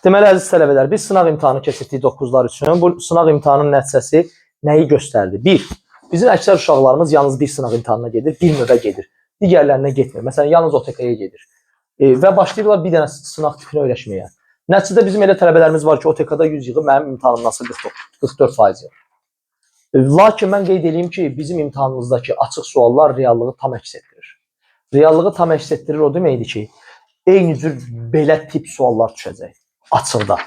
Deməli, əziz tələbələr, biz sınaq imtahanı keçirdik 9-lar üçün. Bu sınaq imtahanının nəticəsi nəyi göstərdi? 1. Bizim əksər uşaqlarımız yalnız bir sınaq imtahanına gedir, bir növə gedir. Digərlərinə getmir. Məsələn, yalnız OTK-yə gedir. Və başlayırlar bir dənə sınaq tipini öyrəşməyə. Nəticədə bizim elə tələbələrimiz var ki, OTK-da 100 yığıb, mənim imtahanım nasıl 44% yığıb. Lakin mən qeyd edeyim ki, bizim imtahanımızdakı açıq suallar reallığı tam əks etdirir. Reallığı tam əks etdirir o deməkdir ki, eyni cür belə tip suallar düşəcək açıqda.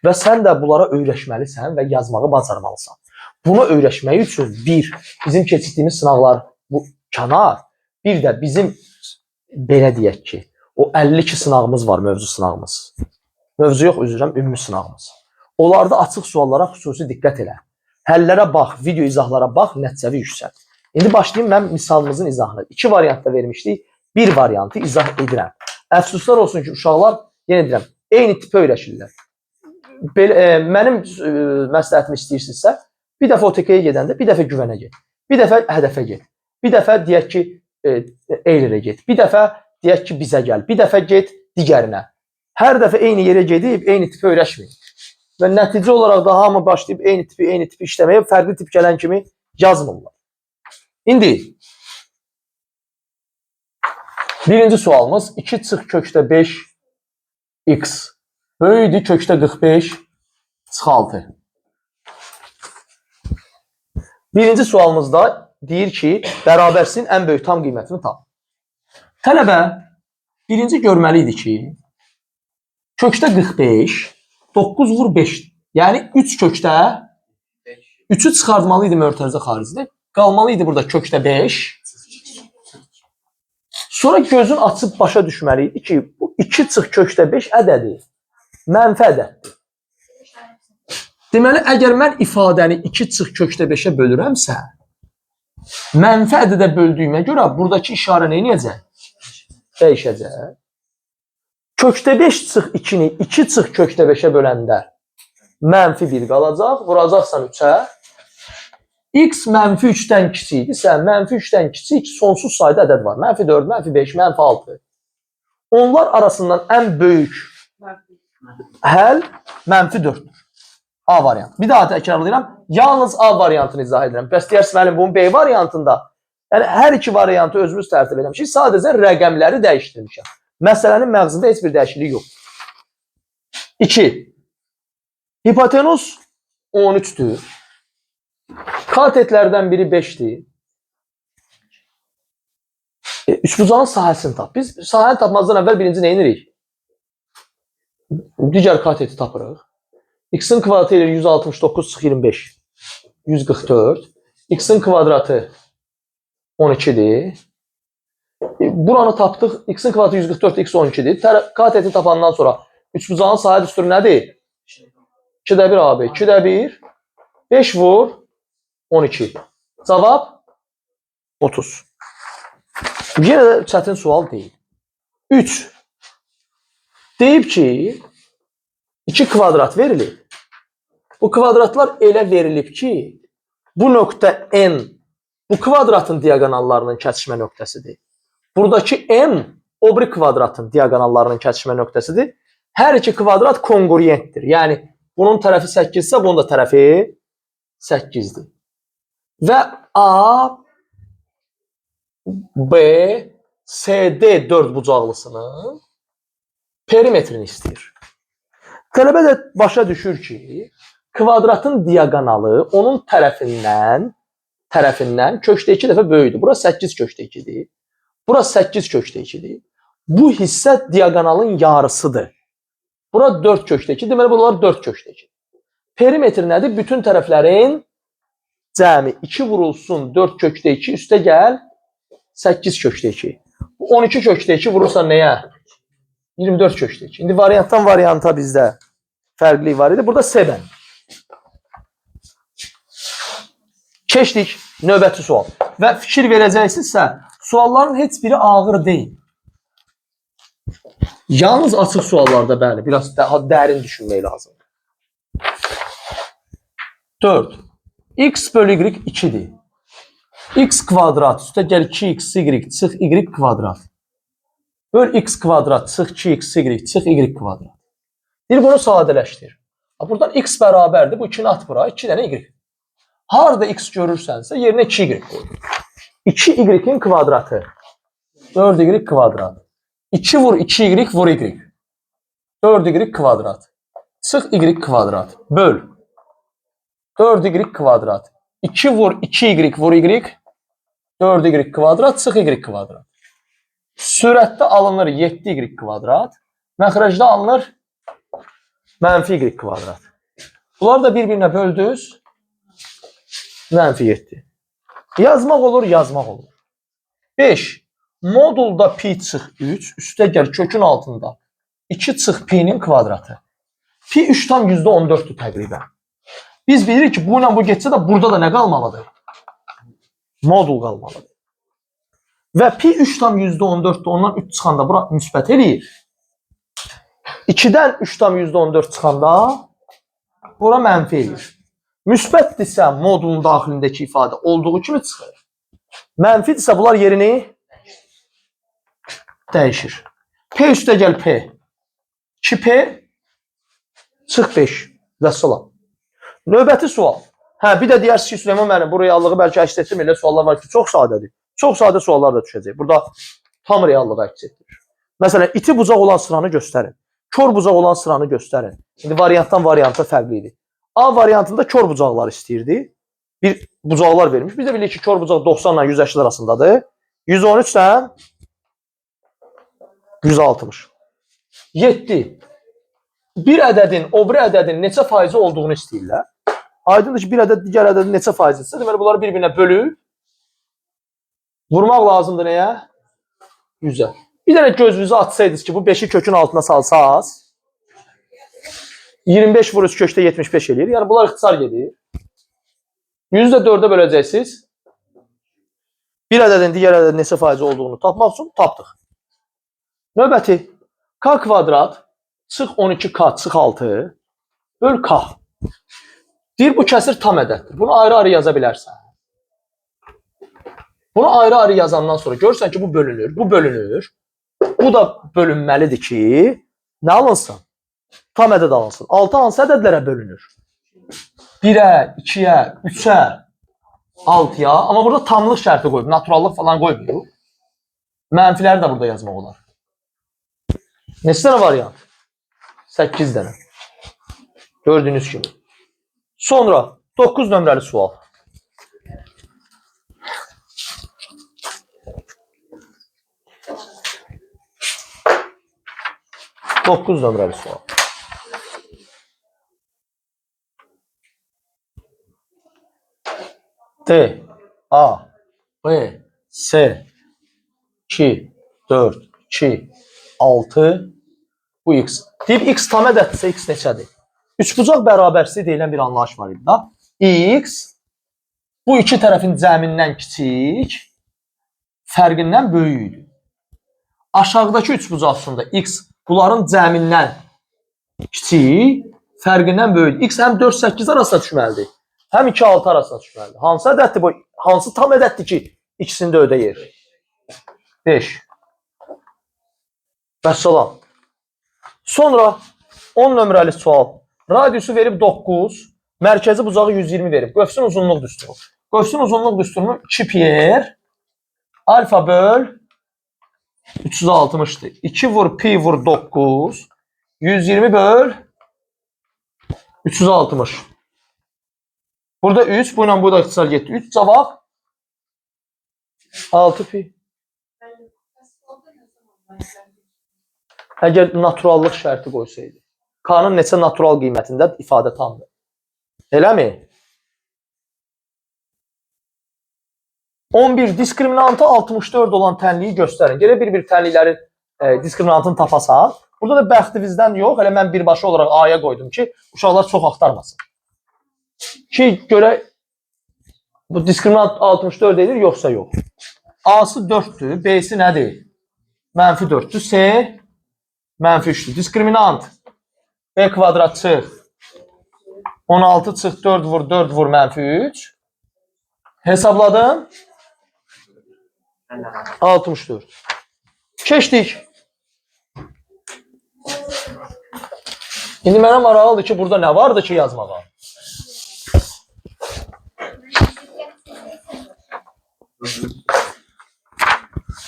Və sən də bunlara öyrəşməlisən və yazmağı bacarmalısan. Bunu öyrəşmək üçün bizim keçirdiyimiz sınaqlar bu kənar, bir də bizim belə deyək ki, o 52 sınağımız var, mövzu sınağımız. Mövzu yox, üzrəm, ümumi sınağımız. Onlarda açıq suallara xüsusi diqqət elə. Həllərə bax, video izahlara bax, nəticəvi yüksəl. İndi başlayayım mən misalımızın izahına. 2 variantda vermişdik, bir variantı izah edirəm. Əfsuslar olsun ki, uşaqlar, yenə deyirəm, eyni tipə öyrəşirlər. Mənim məsləhətimi istəyirsinizsə, bir dəfə OTK-yə gedəndə, bir dəfə güvənə get. Bir dəfə hədəfə get. Bir dəfə deyək ki, eylirə get. Bir dəfə deyək ki, bizə gəl. Bir dəfə get digərinə. Hər dəfə eyni yerə gedib, eyni tipə öyrəşməyin. Və nəticə olaraq da hamı başlayıb eyni tipi işləməyə, fərqli tip gələn kimi yazmırlar. İndi, birinci sualımız 2 çıx kökdə 5 x böyüdür kökdə 45 çıx 6. Birinci sualımızda deyir ki, bərabərsin ən böyük tam qiymətini tap. Tələbə birinci görməli idi ki, kökdə 45, 9 vur 5. Yəni 3 kökdə 3'ü çıxartmalı idi mötərizə xaricində. Qalmalı idi burada kökdə 5. Sonra gözün açıb başa düşməli idi ki, bu 2 çıx kökdə 5 ədədi mənfi ədəddir. Deməli, əgər mən ifadəni 2 çıx kökdə 5-ə bölürəmsə, mənfi ədədə böldüyümə görə buradakı işarə nə edəcək? Dəyişəcək. Kökdə 5 çıx 2-ni 2 çıx kökdə 5-ə böləndə mənfi 1 qalacaq, vuracaqsan 3-ə. X mənfi 3-dən kiçikdirsə, mənfi 3-dən kiçik sonsuz sayda ədəd var. Mənfi 4, mənfi 5, mənfi 6. Onlar arasından ən böyük həll mənfi 4-dür. A variantı. Bir daha təkrarlayıram. Yalnız A variantını izah edirəm. Bəs deyərsiniz, mənim bunun B variantında, yəni hər iki variantı özümüz tərtib etmişik. Sadəcə rəqəmləri dəyişdirmişəm. Məsələnin məğzində heç bir dəyişiklik yox. 2. Hipotenuz 13'dür. Katetlərdən biri 5'dir. Üçbucağın sahəsini tap. Biz sahəni tapmazdan əvvəl birinci nə edirik? Digər kateti tapırıq. X'in kvadratı ilə 169 çıx 25. 144. X'in kvadratı 12'dir. Buranı tapdıq. X'in kvadratı 144, X 12'dir. Kateti tapandan sonra üçbucağın sahə düsturu nədir? 2'də 1 abi. 2'də 1. 5 vur 12. Cavab 30. Yenə də çətin sual deyil. 3. Deyib ki, 2 kvadrat verilib. Bu kvadratlar elə verilib ki, bu nöqtə N bu kvadratın diagonallarının kəsişmə nöqtəsidir. Buradakı M o biri kvadratın diagonallarının kəsişmə nöqtəsidir. Hər iki kvadrat kongruentdir. Yəni, bunun tərəfi 8 isə, bunun da tərəfi 8'dir. Və A, B, C, D 4 bucaqlısının perimetrini istəyir. Tələbə də başa düşür ki, kvadratın diagonalı onun tərəfindən kökdə 2 dəfə böyüdür. Bura 8 kökdə 2'dir. Bura 8 kökdə 2'dir. Bu hissə diagonalın yarısıdır. Bura 4 kökdə 2. Deməli, bunlar 4 kökdə 2. Perimetr nədir? Bütün tərəflərin cəmi 2 vurulsun 4 kökdə 2, üstə gəl 8 kökdə 2. 12 kökdə 2 vurursan nəyə? 24 kökdə 2. İndi variantdan varianta bizdə fərqlilik var idi. Burada C-dən. Keçdik növbəti sual. Və fikir verəcəksinizsə, sualların heç biri ağır deyil. Yalnız açıq suallarda bəli, biraz daha dərin düşünmək lazımdır. 4. X bölü Y 2'dir. X kvadrat üstə gəl 2xy çıx y kvadrat. Böl x kvadrat çıx 2xy çıx y kvadrat. Bir bunu sadələşdir. Buradan x bərabərdir. Bu 2-ni at bura. 2 dənə y. Harada x görürsənsə yerinə 2y qoy. 2y-in kvadratı. 4y kvadrat. 2 vur 2y vur y. 4y kvadrat. Çıx y kvadrat. Böl. 4y kvadrat. 2 vur 2y vur y. 4y kvadrat. Çıx y kvadrat. Sürətdə alınır 7y kvadrat. Məxrəcdə alınır mənfi y kvadrat. Bunları da bir-birinə böldünüz. Mənfi 7. Yazmaq olur, yazmaq olur. 5. Modulda pi çıx 3. Üstə gəl kökün altında. 2 çıx pi'nin kvadratı. Pi 3 tam %14'dür təqribən. Biz bilirik ki, bu ilə bu getsə də burada da nə qalmalıdır? Modul qalmalıdır. Və pi 3 tam %14'dür. Ondan 3 çıxanda bura müsbət eləyir. 2-dən 3 tam %14 çıxanda bura mənfi eləyir. Müsbətdirsə modulun daxilindəki ifadə olduğu kimi çıxır. Mənfidirsə bunlar yerini dəyişir. P üstə gəl P. 2P çıx 5. Vəssalam. Növbəti sual. Bir də deyərsiniz ki, Süleyman müəllim, bu reallığı bəlkə əks etdirmir. Elə suallar var ki, çox sadədir. Çox sadə suallar da düşəcək. Burada tam reallığı əks etdirir. Məsələn, iti bucaq olan sıranı göstərin. Kör bucaq olan sıranı göstərin. İndi variantdan varianta fərqlidir. A variantında kör bucaqlar istəyirdi. Bir bucaqlar vermiş. Biz də bilirik ki, kör bucaq 90 ilə 180 arasındadır. 113 ilə 160. 7. Bir ədədin o biri ədədin neçə faizi olduğunu istəyirlər. Aydındır ki, bir ədəd digər ədədin neçə faizidirsə, deməli bunları bir-birinə bölüb vurmaq lazımdır nəyə? 100'ə. Bir dənə gözünüzü açsaydınız ki, bu 5'i kökün altına salsaz 25 vur 3 kökdə 75 eləyir. Yəni bunlar ixtisar gedir. 100'ü də 4'ə böləcəksiniz. Bir ədədin digər ədədin neçə faizi olduğunu tapmaq üçün tapdıq. Növbəti k kvadrat çıx 12k çıx 6 böl k. Deyir bu kəsir tam ədəddir. Bunu ayrı-ayrı yaza bilərsən. Bunu ayrı-ayrı yazandan sonra görürsən ki, bu bölünür, bu bölünür. Bu da bölünməlidir ki, nə alınsın? Tam ədəd alınsın. 6 hansı ədədlərə bölünür? 1'ə, 2'ə, 3'ə, 6'ya. Amma burada tamlıq şərti qoyub, naturallıq falan qoymuyor. Mənfiləri də burada yazmaq olar. Neçə dənə variant? 8 dənə. Gördüyünüz kimi. Sonra 9 nömrəli sual. Dokuz nömrəli sual. D, A, B, S, 2, 4, 2, 6, bu x. Deyib x tam ədəddirsə x neçədir? Üçbucaq bərabərsizlik deyilən bir anlayış var idi da. X bu iki tərəfin cəmindən kiçik, fərqindən böyükdür. Aşağıdakı üçbucaqsında x bunların cəmindən kiçik, fərqindən böyükdür. X həm 4-8 arasına düşməlidir, həm 2-6 arasına düşməlidir. Hansı ədəddir bu? Hansı tam ədəddir ki, ikisini də ödəyir? 5. Vəssalam. Sonra 10 nömrəli sual. Radiusu verib 9, mərkəzi bucağı 120 verib. Qövsün uzunluq düsturu. Qövsün uzunluq düsturunu 2 pi alfa böl 360'dır. 2 vur pi vur 9, 120 böl 360. Burada 3, bu ilə bu da ixtisar getdi. 3 cavab 6 pi. Əgər naturallıq şərti qoysaydı. K-nın neçə natural qiymətində ifadə tamdır. Eləmi? 11. Diskriminantı 64 olan tənliyi göstərin. Gələ bir-bir tənliklərin diskriminantını tapasaq. Burada da bəxtimizdən yox. Elə mən birbaşa olaraq A-ya qoydum ki, uşaqlar çox axtarmasın. Ki, görə bu diskriminant 64 edir, yoxsa yox. A-sı 4'dür, B-si nədir? Mənfi 4'dür, C mənfi 3'dür. Diskriminant B kvadrat çıx 16 çıx 4 vur 4 vur mənfi 3. Hesabladım. 64. Keçdik. İndi mənə maraqlıdır ki, burada nə vardı ki yazmağa?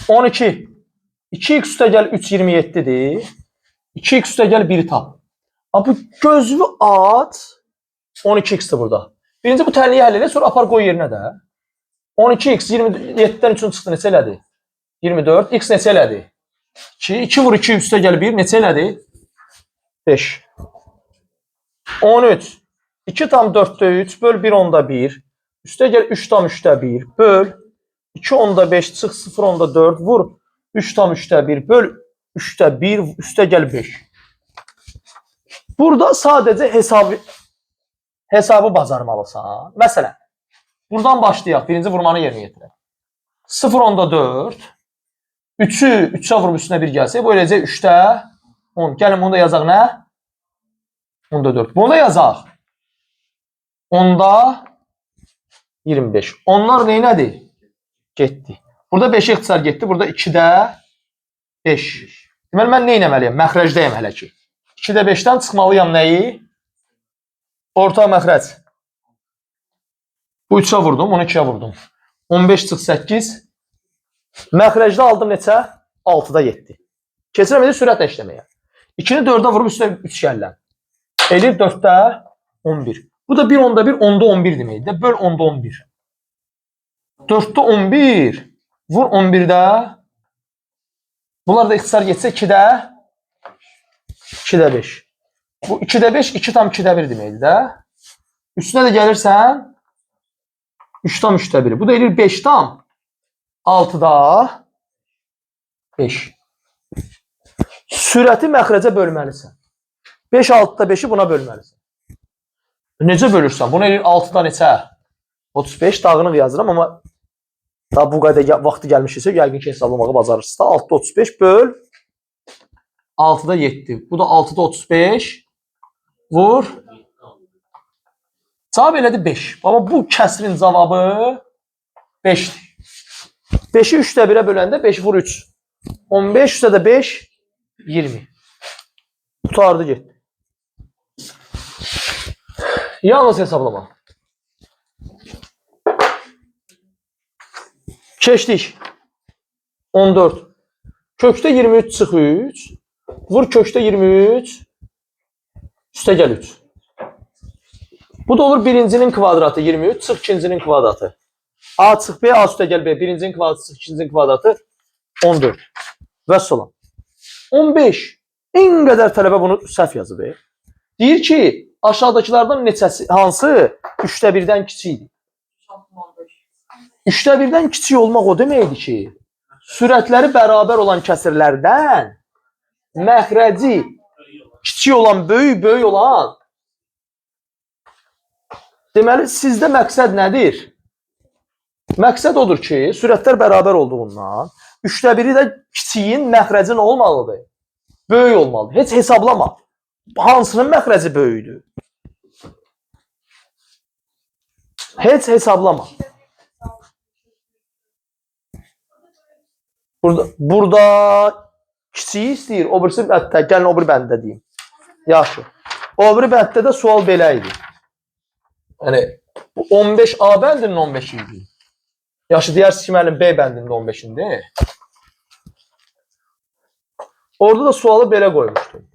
On iki. 2x üstəgəl 3 27-dir. 2x üstəgəl 1 tap. Bu gözlü at 12x-dir burada. Birinci bu tənliyi həll elə, sonra apar qoy yerinə də. 12x 27-dən 3-ün çıxdı, neçə elədi? 24. X neçə elədi? 2. 2 vur 2 üstəgəl 1, neçə elədi? 5. 13. 2 tam 4-də 3, böl 1 onda 1. Üstəgəl 3 tam 3-də 1, böl 2 onda 5, çıx 0 onda 4, vur 3 tam 3'də 1 böl 3'də 1 üstə gəl 5. Burada sadəcə hesabı bacarmalısan. Məsələn, buradan başlayaq. Birinci vurmanı yerinə yetirək. 0 onda 4. 3'ü 3'ə vurup üstünə 1 gəlsə, bu eləcək 3'də 10. Gəlin bunu da yazaq nə? Onda 4. Bunu da yazaq. Onda 25. Onlar neynədir? Getdi. Burada 5 ixtisar getdi. Burada 2'də 5. Deməli, mən nə etməliyəm? Məxrəcdəyəm hələ ki. 2'də 5'dən çıxmalıyam nəyi? Orta məxrəc. Bu 3'ə vurdum, bunu 2'yə vurdum. 15 çıx 8. Məxrəcdə aldım neçə? 6'da 7. Keçirəm edir sürətlə işləməyə. 2'ni 4'ə vurub üstünə 3 gəlirəm. Elir 4'də 11. Bu da 1 onda 1, 10'da 11 deməkdir. Böl 10'da 11. 4'də 11. Vur 11'də. Bunlar da ixtisar getsə 2'də 2'də 5. Bu 2'də 5, 2 tam 2'də 1 deməkdir də. Üstünə də gəlirsən 3 tam 3'də 1. Bu da elir 5 tam 6'da 5. Sürəti məxrəcə bölməlisən. 5 6'da 5'i buna bölməlisən. Necə bölürsən? Bunu elir 6'da neçə? 35 dağınıq yazıram, amma daha bu qədər vaxtı gəlmişsə, yəqin ki hesablamağı bacarırsınız da. 6'da 35 böl 6'da 7. Bu da 6'da 35 vur. Cavab elədi 5. Amma bu kəsrin cavabı 5'dir. 5'i 3'də 1'ə böləndə 5 vur 3. 15 üstə də 5 20. Tutardı getdi. Yalnız hesablama. Keçdik. 14. Kökdə 23 çıx 3. Vur kökdə 23. Üstə gəl 3. Bu da olur birincinin kvadratı 23 çıx ikincinin kvadratı. A çıx B, A üstə gəl B. Birincinin kvadratı çıx ikincinin kvadratı 14. Vəssalam. 15. En qədər tələbə bunu səhv yazıb. Deyir ki, aşağıdakılardan neçəsi, hansı 3'də 1'dən kiçikdir? 3'də 1'dən kiçik olmaq o deməkdir ki, sürətləri bərabər olan kəsirlərdən məxrəci kiçik olan, böyük olan. Deməli, sizdə məqsəd nədir? Məqsəd odur ki, sürətlər bərabər olduğundan 3'də 1'i də kiçiyin məxrəci nə olmalıdır? Böyük olmalıdır. Heç hesablama. Hansının məxrəci böyükdür? Heç hesablama. Burada kiçiyi istəyir. O birisi bənddə. Gəlin o bir bəndə deyim. Yaxşı. O biri bənddə də sual belə idi. Yəni, 15A bəndinin 15 idi. Yaxşı, deyərsiniz ki, mənim B bəndinin 15-indir. Orada da sualı belə qoymuşdum.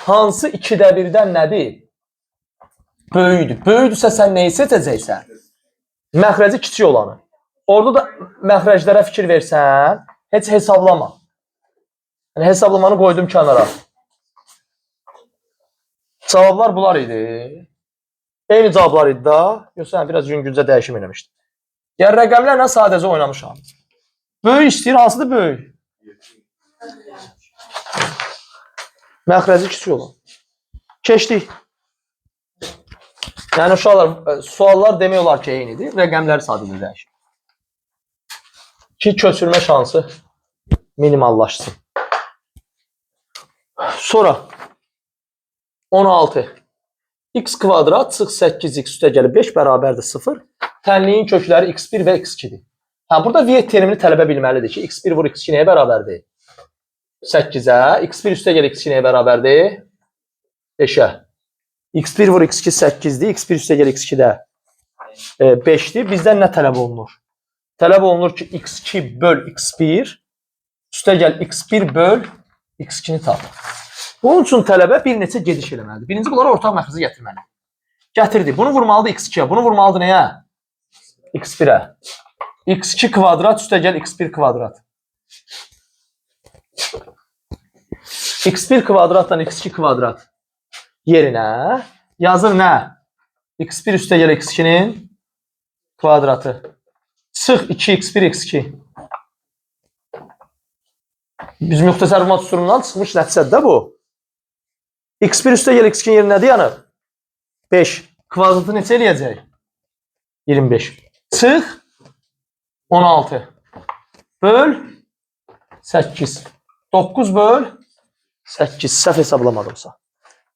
Hansı 2'də 1'dən nədir? Böyükdür. Böyükdürsə sən neyi seçəcəksən? Məxrəci kiçik olanı. Orada da məxrəclərə fikir versən, heç hesablama. Yəni, hesablamanı qoydum kənara. Cavablar bunlar idi. Eyni cavablar idi da. Yoxsa biraz yüngülcə dəyişim eləmişdim. Yəni, rəqəmlərlə sadəcə oynamışam. Böyük istəyir, hansıdır böyük? Məxrəci kiçik olan. Keçdik. Yəni, uşaqlar, suallar demək olar ki, eynidir. Rəqəmləri sadəcə dəyişir. Ki, köçürmə şansı minimallaşsın. Sonra 16. X kvadrat çıx 8x üstə gəlib 5 bərabərdir 0. Tənliyin kökləri x1 və x2-dir. Burada V terimini tələbə bilməlidir ki, x1 vur x2 nəyə bərabərdir? 8'ə. x1 üstə gəl x2 nəyə bərabərdir? 5'ə. X1 vur X2 8-dir. X1 üstə gəl X2 də 5'dir. Bizdən nə tələb olunur? Tələb olunur ki, X2 böl X1 üstə gəl X1 böl X2-ni tap. Bunun üçün tələbə bir neçə gediş eləməlidir. Birinci bunlara ortaq məxrəci gətirməli. Gətirdi. Bunu vurmalıdır X2'yə. Bunu vurmalıdır nəyə? X1'ə. X2 kvadrat üstə gəl X1 kvadrat. X1 kvadratdan X2 kvadrat yerinə yazır nə? X1 üstə gəl X2'nin kvadratı. Çıx 2x1 x2. Biz müxtəsər format üsulundan çıxmış nəticədir də bu. X1 üstə gəl X2'nin yeri nədir yanıb? 5. Kvadratı neçə eləyəcək? 25. Çıx 16. Böl 8. 9 böl 8. Səhv hesablamadımsa.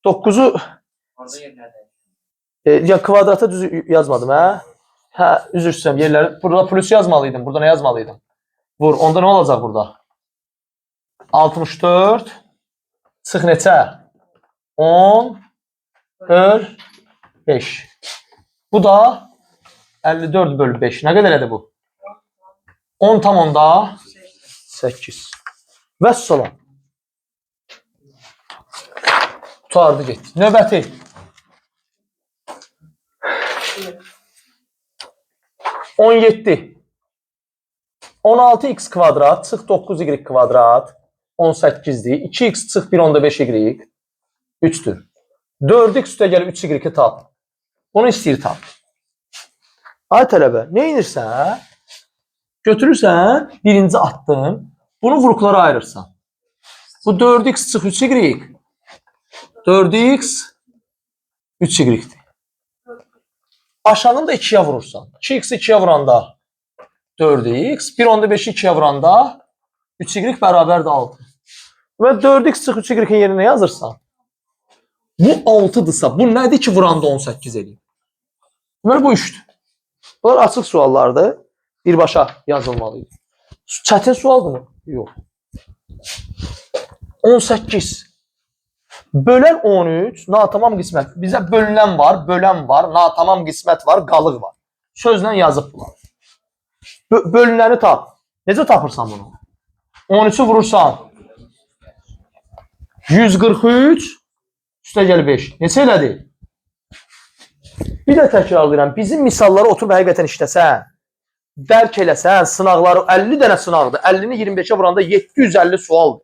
9'u ya kvadrata düz yazmadım hə? Hə, üzr istəyirəm yerləri. Burada plus yazmalıydım. Burada nə yazmalıydım? Vur. Onda nə olacaq burada? 64 çıx neçə? 10 böl 5. Bu da 54 böl 5. Nə qədər edir bu? 10 tam onda 8. Vəssalam. Tutardı getdi. Növbəti. 17. 16x kvadrat çıx 9y kvadrat 18'dir. 2x çıx 1 onda 5y 3'dür. 4x üstə gəl 3y tap. Bunu istəyir tap. Ay tələbə, nə edirsən? Götürürsən, birinci attın, bunu vuruklara ayırırsan. Bu 4x çıx 3y. 4x 3y'dir. Aşağını da 2'ye vurursan. 2x'i 2'ye vuranda 4x, 1 onda 5'i 2'ye vuranda 3y bərabərdir 6. Və 4x çıx 3y'in yerinə yazırsan, bu 6'dırsa, bu nədir ki vuranda 18 eləyir? Deməli bu 3'dür. Bunlar açıq suallardır. Birbaşa yazılmalıydı. Çətin sualdır mı? Yox. 18. Bölən 13, natamam qismət. Bizə bölünən var, bölən var, natamam qismət var, qalıq var. Sözlə yazıb bunlar. Bölünəni tap. Necə tapırsan bunu? 13'ü vurursan 143 üstə gəl 5. Neçə elədi? Bir də təkrarlayıram. Bizim misalları oturub həqiqətən işləsən, dərk eləsən, sınaqları 50 dənə sınaqdır. 50'ni 25'e vuranda 750 sualdır.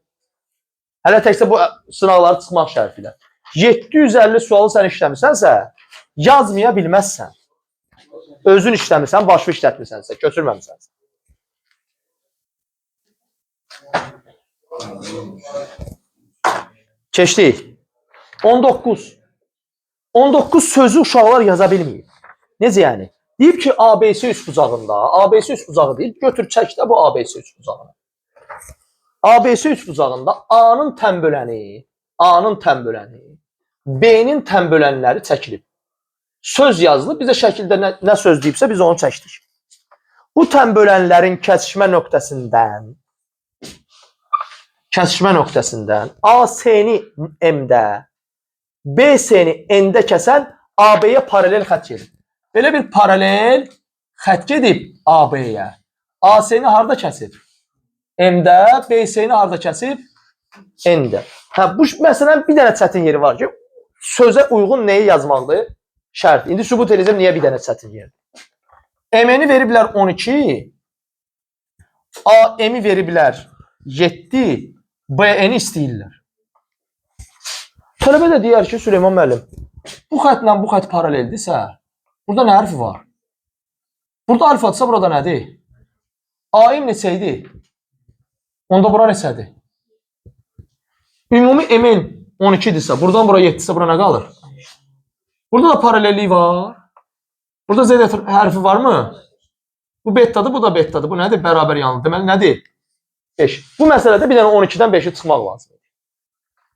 Hələ təkcə bu sınaqları çıxmaq şərti ilə. 750 sualı sən işləmisənsə, yazmaya bilməzsən. Özün işləmirsən, başvı işlətmirsənsə, götürməmisənsə. Keçdik. 19. 19 sözü uşaqlar yaza bilməyib. Necə yəni? Deyib ki, ABC üst bucağında, ABC üst bucağı deyil, götür çək də bu ABC üst bucağını. ABC üst bucağında A-nın tənböləni, B-nin tənbölənləri çəkilib. Söz yazılıb, bizə şəkildə nə söz deyibsə biz onu çəkdik. Bu tənbölənlərin kəsişmə nöqtəsindən AC-ni M-də, BC-ni N-də kəsən AB-yə paralel xət gedib. Belə bir paralel xət gedib AB-yə. AC-ni harda kəsib? M-də, BC-ni harda kəsib? N-də. Bu məsələn bir dənə çətin yeri var ki, sözə uyğun nəyi yazmaqdır? Şərt. İndi sübut edəcəm niyə bir dənə çətin yerdir. M-ni veriblər 12, A-M-i veriblər 7, B-ni istəyirlər. Tələbə də deyər ki, Süleyman müəllim, bu xətlə bu xət paraleldirsə, burada nə hərfi var? Burada alfadırsa burada nədir? A-M neçə idi? Onda bura neçədir? Ümumi M-in 12'dirsə, buradan bura 7'sə, bura nə qalır? Burada da paralellik var. Burada Z hərfi var mı? Bu betadır, bu da betadır. Bu nədir? Bərabər yanlı. Deməli, nədir? 5. Bu məsələdə bir dənə 12'dən 5'i çıxmaq lazım.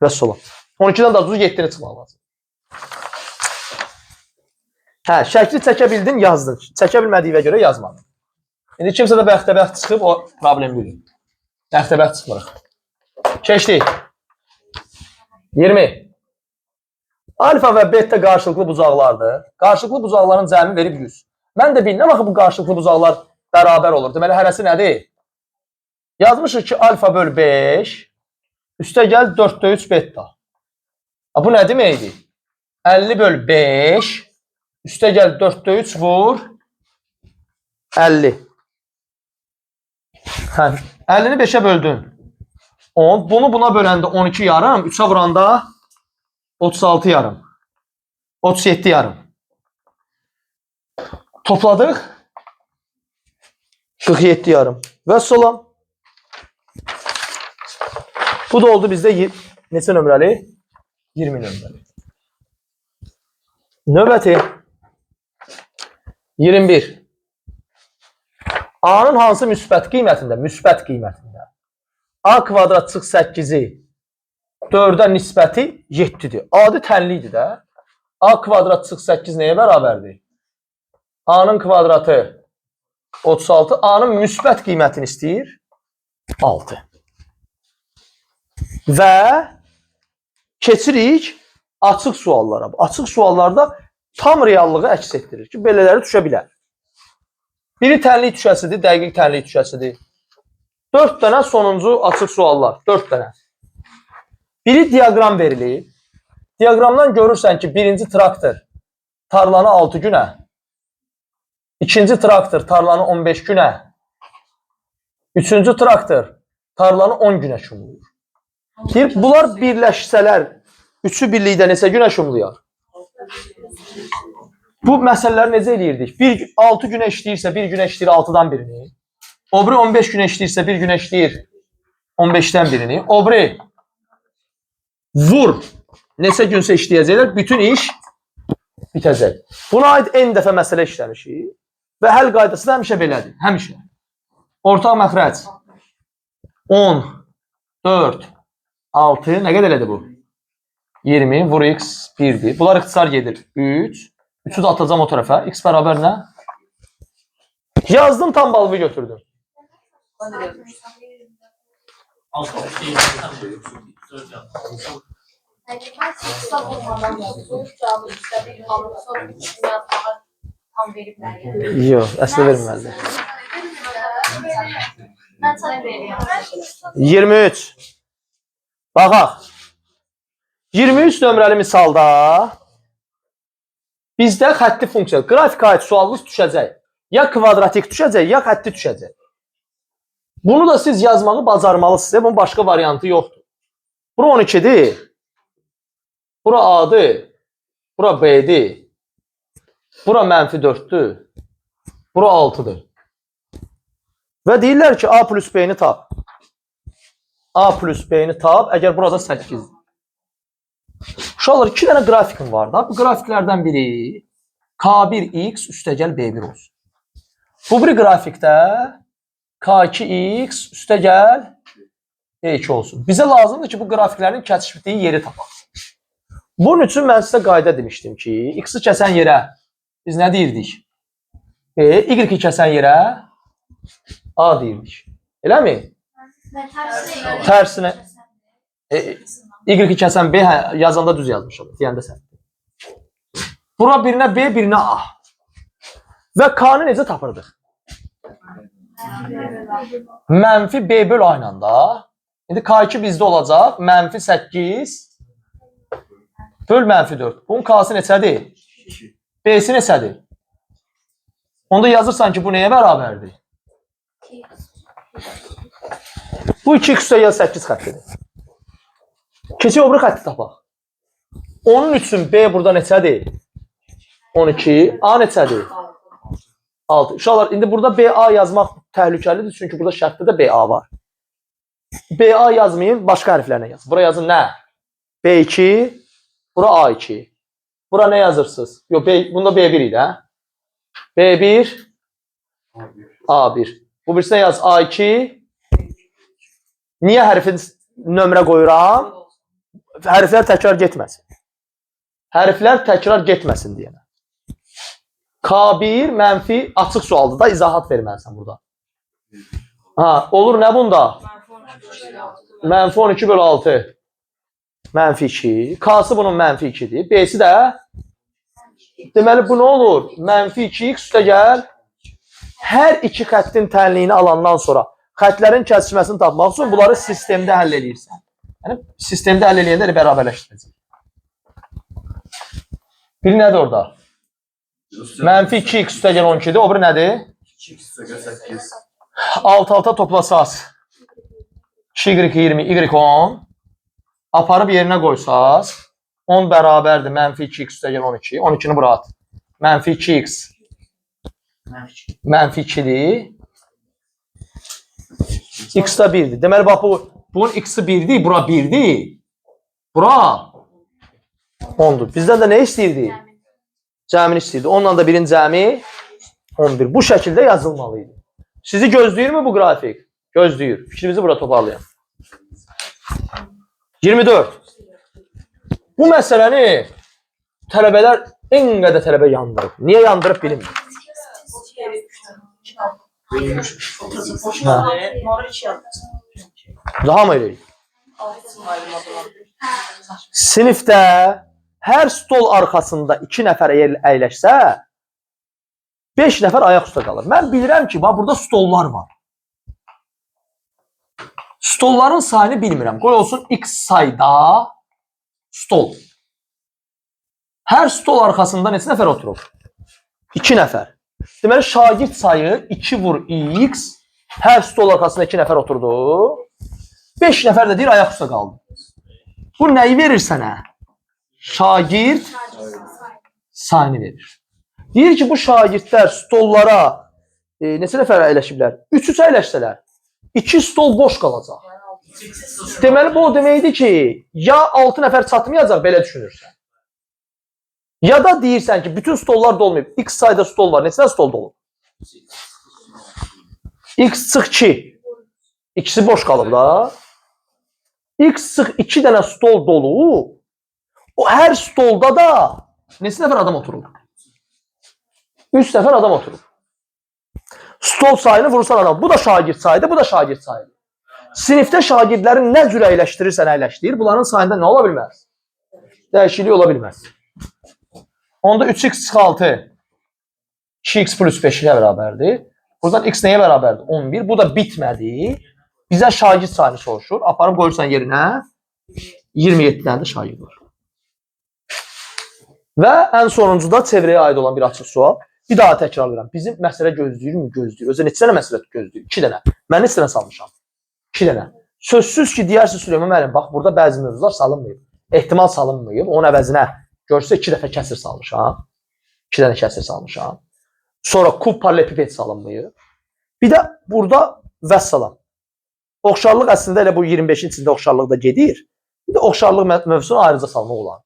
Vəssalam. 12'dən daha düz 7'ni çıxmaq lazım. Hə, şəkli çəkə bildin, yazdın. Çəkə bilmədiyinə görə yazmadın. İndi kimsə də bəxtəbəxt çıxıb, o problem bilir. Bəxtəbəxt çıxmırıq. Keçdik. 20. Alfa və beta qarşılıqlı bucaqlardır. Qarşılıqlı bucaqların cəmi verib 100. Mən də bilmirəm axı bu qarşılıqlı bucaqlar bərabər olur. Deməli hərəsi nədir? Yazmışıq ki alfa böl 5 üstə gəl 4-də 3 beta. Bu nə deməkdir? 50 böl 5 üstə gəl 4-də 3 vur 50. 50-ni 5-ə böldün. 10. Bunu buna böləndə 12 yarım. 3'ə vuranda 36 yarım. 37 yarım. Topladıq. 47 yarım. Və sola. Bu da oldu bizdə neçə nömrəli? 20 nömrəli. Növbəti 21. A-nın hansı müsbət qiymətində? Müsbət qiymətində. A kvadrat çıx 8-i 4-ə nisbəti 7-dir. Adi tənlidir də. A kvadrat çıx 8 nəyə bərabərdir? A-nın kvadratı 36. A-nın müsbət qiymətini istəyir 6. Və keçirik açıq suallara. Açıq suallarda tam reallığı əks etdirir ki, belələri düşə bilər. Biri tənlik düşəsidir, dəqiq tənlik düşəsidir. 4 dənə sonuncu açıq suallar. 4 dənə. Biri diaqram verilir. Diaqramdan görürsən ki, birinci traktor tarlanı 6 günə, ikinci traktor tarlanı 15 günə, üçüncü traktor tarlanı 10 günə şumluyur. Bunlar birləşsələr, üçü birlikdə neçə günə şumluyar? Bu məsələləri necə eləyirdik? 6 günə işləyirsə, bir günə işləyir 6-dan birini. Obri 15 günə işləyirsə, bir günə işləyir 15-dən birini. Obri vur, neçə günsə işləyəcəklər, bütün iş bitəcək. Buna aid n dəfə məsələ işləmişik və həll qaydası da həmişə belədir, həmişə. Ortaq məxrəc 10, 4, 6, nə qədər elədi bu? 20, vur x 1-dir. Bunlar ixtisar gedir 3, 3'ü də atacağım o tərəfə. X bərabər nə? Yazdım, tam balığı götürdüm. Yox, əslində verməlidir. 23. Baxaq. 23 nömrəli misalda bizdə xətti funksiya, qrafik aid sualınız düşəcək. Ya kvadratik düşəcək, ya xətti düşəcək. Bunu da siz yazmağı bacarmalısınız. Bunun başqa variantı yoxdur. Bura 12'dir. Bura A-dır. Bura B-dir. Bura -4'dür. Bura 6'dır. Və deyirlər ki, A plus B-ni tap. A plus B-ni tap, əgər burada 8-dir. Uşaqlar, 2 dənə qrafikim var da. Bu qrafiklərdən biri K1x üstəgəl B1 olsun. Bu bir qrafikdə K2x üstəgəl B2 olsun. Bizə lazımdır ki, bu qrafiklərin kəsişdiyi yeri tapaq. Bunun üçün mən sizə qayda demişdim ki, x-i kəsən yerə biz nə deyirdik? Y-i kəsən yerə A deyirdik. Eləmi? Tərsinə. Y-i kəsən B yazanda düz yazmışam. Deyəndə sən. Bura birinə B, birinə A. Və K-nı necə tapırdıq? Mənfi B böl A ilə da. İndi K2 bizdə olacaq. -8 böl -4. Bunun K-sı neçədir? B-si neçədir? Onda yazırsan ki, bu nəyə bərabərdir? Bu 2x üstəgəl 8 xəttidir. Keçək o biri xətti tapaq. Onun üçün B burada neçədir? 12. A neçədir? 6. Uşaqlar, indi burada BA yazmaq təhlükəlidir. Çünki burada şərtdə də BA var. BA yazmayın, başqa hərflərlə yazın. Bura yazın nə? B2, bura A2. Bura nə yazırsınız? Yox, bunda B1 idi, hə? B1, A1. Bu birisinə yaz A2. Niyə hərfin nömrə qoyuram? Hərflər təkrar getməsin. Hərflər təkrar getməsin deyənə. K1 mənfi açıq sualdır da, izahat verməlisən burada. Ha, olur nə bunda? -12 bölü 6. Mənfi 2. K'sı bunun mənfi 2'dir. B'si də deməli bu nə olur? Mənfi 2x üstə gəl. Hər iki xəttin tənliyini alandan sonra xətlərin kəsişməsini tapmaq üçün bunları sistemdə həll edirsən. Yəni sistemdə həll eləyəndə də bərabərləşdirəcək. Biri nədir orada? Mənfi 2x üstə gəl 12'dir. O biri nədir? 2x üstə gəl 8. Alt-alta toplasaz. 2y20, y10. Aparıb yerinə qoysaz. 10 bərabərdir. Mənfi 2x üstə gəl 12. 12'ni bura at. Mənfi 2x. Mənfi 2'dir. X da 1'dir. Deməli, bax, bunun x'i 1'dir. Bura 1'dir. Bura 10'dur. Bizdən də nə istəyirdi? Cəmini istəyirdi. Onunla da birin cəmi 11. Bu şəkildə yazılmalıydı. Sizi gözləyirmi bu qrafik? Gözləyir. Fikrimizi bura toparlayın. 24. Bu məsələni tələbələr en qədər tələbə yandırıb. Niyə yandırıb bilinmir. Daha mı eləyik? Sinifdə hər stol arxasında 2 nəfər əyləşsə 5 nəfər ayaq üstə qalır. Mən bilirəm ki, burada stollar var. Stolların sayını bilmirəm. Qoy olsun x sayda stol. Hər stol arxasında neçə nəfər oturur? 2 nəfər. Deməli, şagird sayı 2 vur x. Hər stol arxasında 2 nəfər oturdu. 5 nəfər də deyir, ayaq üstə qaldı. Bu nəyi verir sənə? Şagird sayını verir. Deyir ki, bu şagirdlər stollara neçə nəfər əyləşiblər? 3-3 əyləşsələr, 2 stol boş qalacaq. Deməli, bu o deməkdir ki, ya 6 nəfər çatmayacaq, belə düşünürsən. Ya da deyirsən ki, bütün stollar dolmayıb. X sayda stol var. Neçə stol dolub? X çıx 2. İkisi boş qalıb da. X çıx 2 dənə stol dolu. O hər stolda da neçə nəfər adam oturur? 3 nəfər adam oturur. Stol sayını vurursan adam. Bu da şagird sayıdır, bu da şagird sayıdır. Sinifdə şagirdlərin nə cür əyləşdirirsən əyləşdirir. Bunların sayında nə ola bilməz? Dəyişiklik ola bilməz. Onda 3x çıx 6. 2x plus 5'ə bərabərdir. Buradan x nəyə bərabərdir? 11. Bu da bitmədi. Bizə şagird sayını soruşur. Aparıb qoyursan yerinə 27 dənə də şagird var. Və ən sonuncuda çevrəyə aid olan bir açıq sual. Bir daha təkrarlayıram. Bizim məsələ gözləyirmi? Gözləyir. Özə neçə dənə məsələ gözləyir? 2 dənə. Mən neçə dənə salmışam? 2 dənə. Sözsüz ki, deyərsin Süleyman müəllim, bax burada bəzi mövzular salınmayıb. Ehtimal salınmayıb. Onun əvəzinə görsə 2 dəfə kəsir salmışam. 2 dənə kəsir salmışam. Sonra kub paralelipiped salınmayıb. Bir də burada vəssalam. Oxşarlıq əslində elə bu 25-in içində oxşarlıq da gedir. Bir də oxşarlıq mövzusunu ayrıca salmaq olar.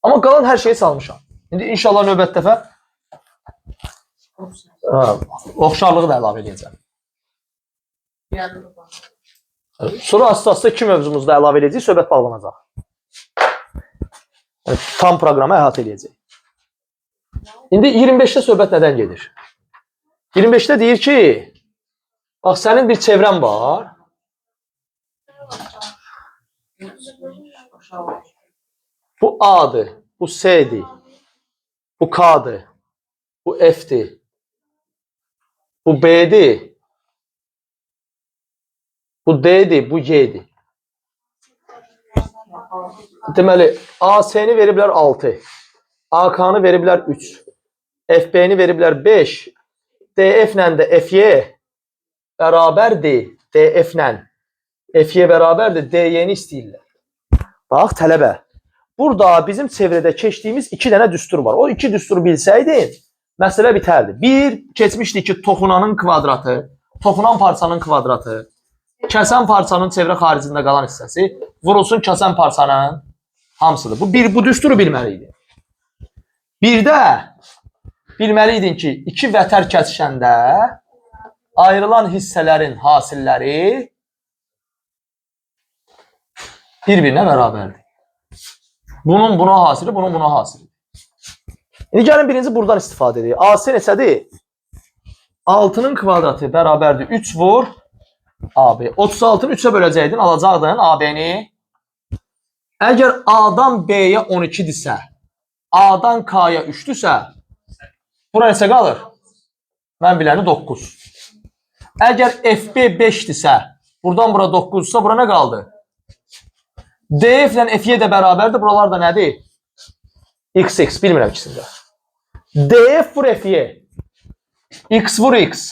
Amma qalan hər şeyi salmışam. İndi inşallah növbət dəfə oxşarlığı da əlavə edəcəm. Sonra asta-asta 2 mövzumuzu da əlavə edəcək, söhbət bağlanacaq. Tam proqramı əhatə edəcək. İndi 25-də söhbət nədən gedir? 25-də deyir ki, bax sənin bir çevrən var. Bu A'dır, bu S'dir, bu K'dır, bu F'dir, bu B'dir, bu D'dir, bu Y'dir. Deməli, AS'ni veriblər 6, AK'nı veriblər 3, FB'ni veriblər 5, DF'lə də FY bərabərdir, DF'lə FY bərabərdir, DY'ni istəyirlər. Bax, tələbə. Burada bizim çevrədə keçdiyimiz 2 dənə düstur var. O 2 düsturu bilsəydin, məsələ bitərdi. Bir, keçmişdi ki, toxunanın kvadratı, toxunan parçanın kvadratı, kəsən parçanın çevrə xaricində qalan hissəsi vurulsun kəsən parçanın hamısıdır. Bu düsturu bilməli idi. Bir də bilməli idin ki, 2 vətər kəsişəndə ayrılan hissələrin hasilləri bir-birinə bərabərdir. Bunun buna hasili, bunun buna hasili. İndi gəlin birinci buradan istifadə edik. AC neçədir? 6'nın kvadratı bərabərdir 3 vur AB. 36'nı 3'ə böləcəkdin, alacaqdın AB-ni Əgər A-dan B-yə 12-dirsə, A-dan K-ya 3-dürsə, bura neçə qalır? Mən biləni 9. Əgər FB 5-dirsə, buradan bura 9-dursa, bura nə qaldı? DF ilə FY də bərabərdir, buralar da nədir? XX, bilmirəm ikisində. DF vur FY, X vur X,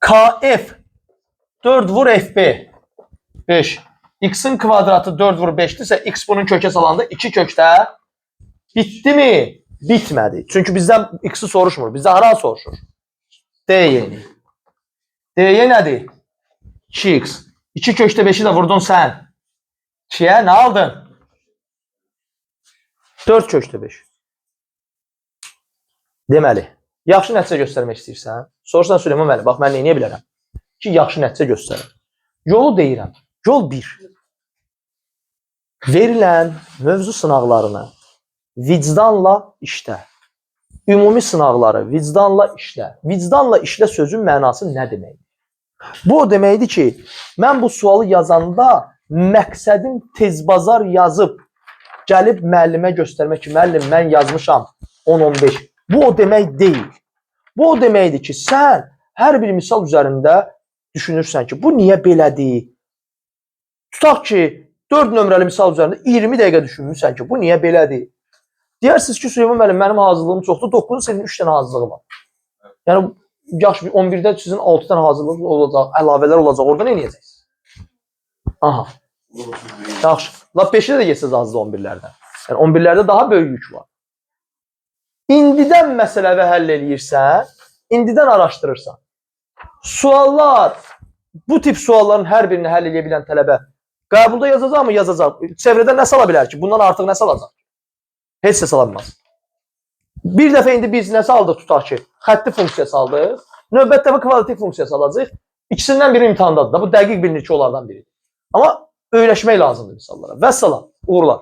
KF 4 vur FB 5. X-in kvadratı 4 vur 5-dirsə, X bunun kökə salanda 2 kökdə bitdi mi? Bitmədi. Çünki bizdən X-i soruşmur. Bizdə hara soruşur? DY-ni. DY nədir? 2X. 2 kökdə 5-i də vurdun sən. 2-yə nə aldın? 4 kökdə 5. Deməli, yaxşı nəticə göstərmək istəyirsən, soruşsan Süleyman müəllim, bax mən neyə bilərəm ki, yaxşı nəticə göstərim. Yolu deyirəm. Yol 1. Verilən mövzu sınaqlarını vicdanla işlə. Ümumi sınaqları vicdanla işlə. Vicdanla işlə sözün mənası nə deməkdir? Bu o deməkdir ki, mən bu sualı yazanda məqsədim tezbazar yazıb, gəlib müəllimə göstərmək ki, müəllim mən yazmışam 10-15. Bu o demək deyil. Bu o deməkdir ki, sən hər bir misal üzərində düşünürsən ki, bu niyə belədir? Tutaq ki, 4 nömrəli misal üzərində 20 dəqiqə düşünmürsən ki, bu niyə belədir? Deyirsiniz ki, Süleyman müəllim, mənim hazırlığım çoxdur, 9-cu sinifin 3 dənə hazırlığı var. Yəni, yaş 11-də sizin 6 dənə hazırlıq olacaq, əlavələr olacaq, orada nə edəcəksiniz? Aha. Yaxşı. Lap 5-də də geçsiniz hazırlıq 11-lərdən. Yəni, 11-lərdə daha böyük yük var. İndidən məsələvi həll eləyirsən, indidən araşdırırsan. Suallar, bu tip sualların hər birini həll edə bilən tələbə qəbulda yazacaq mı? Yazacaq. Çevrədə nə sala bilər ki? Bundan artıq nə salacaq? Heç nə sala bilməz. Bir dəfə indi biz nə saldıq tutaq ki? Xətti funksiya saldıq. Növbət dəfə kvalitativ funksiya salacaq. İkisindən biri imtahandadır da. Bu dəqiq bilinir ki, onlardan biridir. Amma öyrəşmək lazımdır misallara. Vəssalam. Uğurlar.